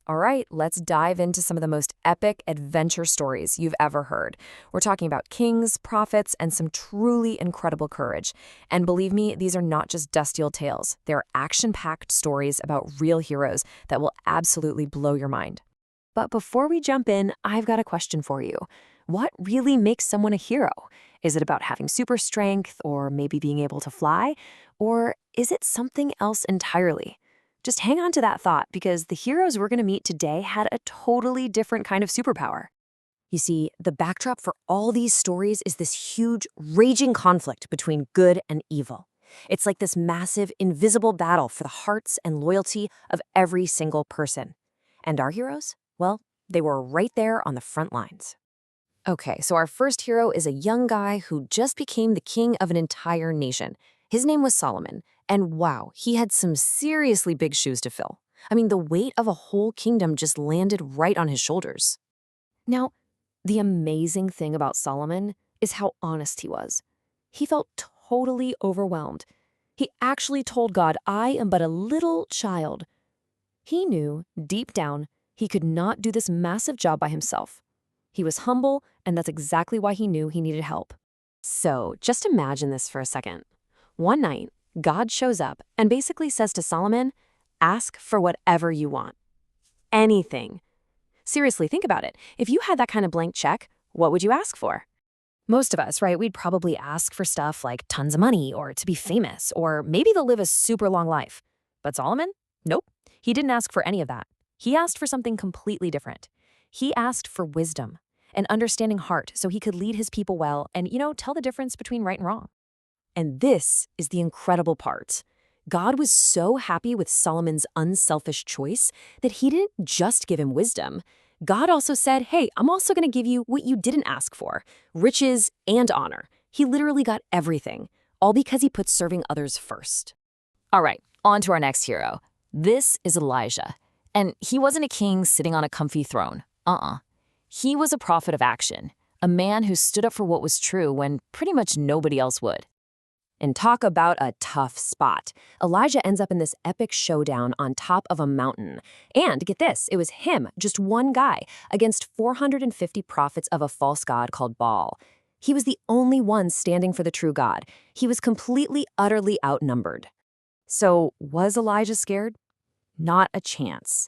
All right, let's dive into some of the most epic adventure stories you've ever heard. We're talking about kings, prophets, and some truly incredible courage. And believe me, these are not just dusty old tales. They're action-packed stories about real heroes that will absolutely blow your mind. But before we jump in, I've got a question for you. What really makes someone a hero? Is it about having super strength or maybe being able to fly? Or is it something else entirely? Just hang on to that thought because the heroes we're going to meet today had a totally different kind of superpower. You see, the backdrop for all these stories is this huge, raging conflict between good and evil. It's like this massive, invisible battle for the hearts and loyalty of every single person. And our heroes? Well, they were right there on the front lines. Okay, so our first hero is a young guy who just became the king of an entire nation. His name was Solomon, and wow, he had some seriously big shoes to fill. I mean, the weight of a whole kingdom just landed right on his shoulders. Now, the amazing thing about Solomon is how honest he was. He felt totally overwhelmed. He actually told God, "I am but a little child." He knew, deep down, he could not do this massive job by himself. He was humble, and that's exactly why he knew he needed help. So, just imagine this for a second. One night, God shows up and basically says to Solomon, "Ask for whatever you want. Anything." Seriously, think about it. If you had that kind of blank check, what would you ask for? Most of us, right, we'd probably ask for stuff like tons of money or to be famous or maybe to live a super long life. But Solomon? Nope. He didn't ask for any of that. He asked for something completely different. He asked for wisdom, an understanding heart so he could lead his people well and, tell the difference between right and wrong. And this is the incredible part. God was so happy with Solomon's unselfish choice that he didn't just give him wisdom. God also said, "Hey, I'm also going to give you what you didn't ask for, riches and honor." He literally got everything, all because he put serving others first. All right, on to our next hero. This is Elijah. And he wasn't a king sitting on a comfy throne. He was a prophet of action, a man who stood up for what was true when pretty much nobody else would. And talk about a tough spot. Elijah ends up in this epic showdown on top of a mountain. And get this, it was him, just one guy, against 450 prophets of a false god called Baal. He was the only one standing for the true God. He was completely, utterly outnumbered. So was Elijah scared? Not a chance.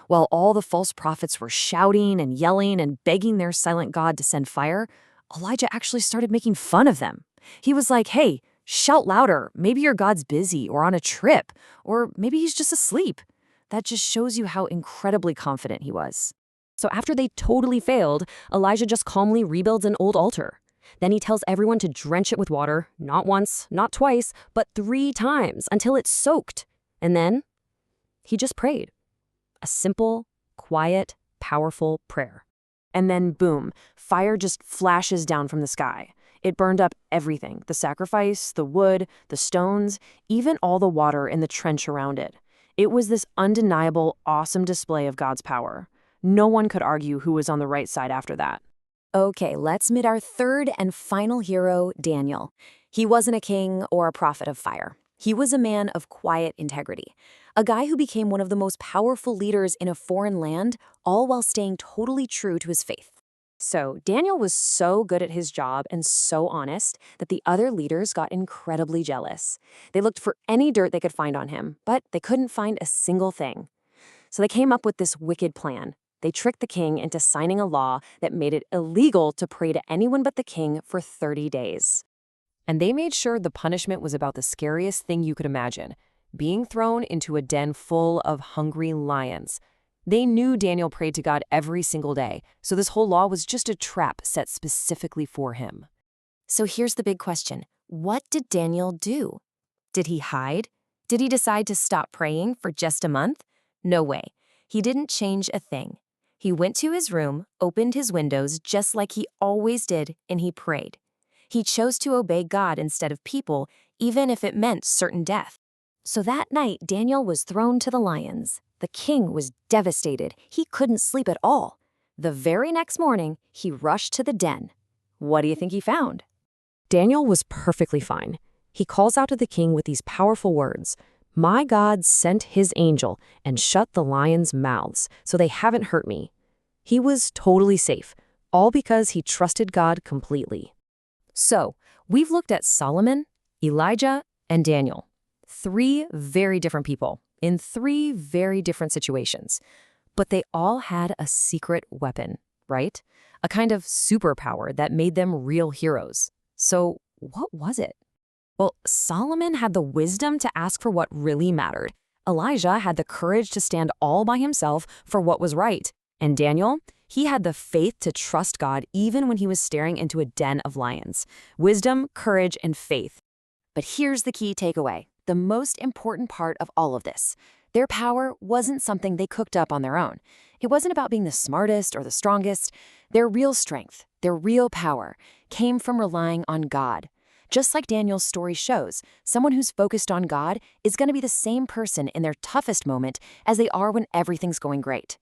While all the false prophets were shouting and yelling and begging their silent God to send fire, Elijah actually started making fun of them. He was like, "Hey, shout louder. Maybe your God's busy or on a trip, or maybe he's just asleep." That just shows you how incredibly confident he was. So after they totally failed, Elijah just calmly rebuilds an old altar. Then he tells everyone to drench it with water, not once, not twice, but 3 times until it's soaked. And then he just prayed. A simple, quiet, powerful prayer. And then boom, fire just flashes down from the sky. It burned up everything, the sacrifice, the wood, the stones, even all the water in the trench around it. It was this undeniable, awesome display of God's power. No one could argue who was on the right side after that. Okay, let's meet our third and final hero, Daniel. He wasn't a king or a prophet of fire. He was a man of quiet integrity, a guy who became one of the most powerful leaders in a foreign land, all while staying totally true to his faith. So Daniel was so good at his job and so honest that the other leaders got incredibly jealous. They looked for any dirt they could find on him, but they couldn't find a single thing. So they came up with this wicked plan. They tricked the king into signing a law that made it illegal to pray to anyone but the king for 30 days. And they made sure the punishment was about the scariest thing you could imagine, being thrown into a den full of hungry lions. They knew Daniel prayed to God every single day, so this whole law was just a trap set specifically for him. So here's the big question. What did Daniel do? Did he hide? Did he decide to stop praying for just a month? No way. He didn't change a thing. He went to his room, opened his windows just like he always did, and he prayed. He chose to obey God instead of people, even if it meant certain death. So that night, Daniel was thrown to the lions. The king was devastated. He couldn't sleep at all. The very next morning, he rushed to the den. What do you think he found? Daniel was perfectly fine. He calls out to the king with these powerful words, My God sent his angel and shut the lions' mouths, so they haven't hurt me. He was totally safe, all because he trusted God completely. So, we've looked at Solomon, Elijah, and Daniel. 3 very different people in 3 very different situations. But they all had a secret weapon, right? A kind of superpower that made them real heroes. So, what was it? Well, Solomon had the wisdom to ask for what really mattered. Elijah had the courage to stand all by himself for what was right. And Daniel, he had the faith to trust God even when he was staring into a den of lions. Wisdom, courage, and faith. But here's the key takeaway, the most important part of all of this. Their power wasn't something they cooked up on their own. It wasn't about being the smartest or the strongest. Their real strength, their real power, came from relying on God. Just like Daniel's story shows, someone who's focused on God is going to be the same person in their toughest moment as they are when everything's going great.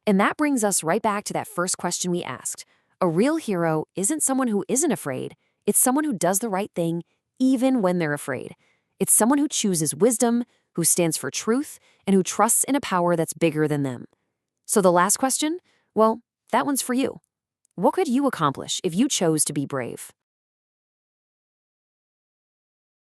And that brings us right back to that first question we asked. A real hero isn't someone who isn't afraid. It's someone who does the right thing even when they're afraid. It's someone who chooses wisdom, who stands for truth, and who trusts in a power that's bigger than them. So the last question? Well, that one's for you. What could you accomplish if you chose to be brave?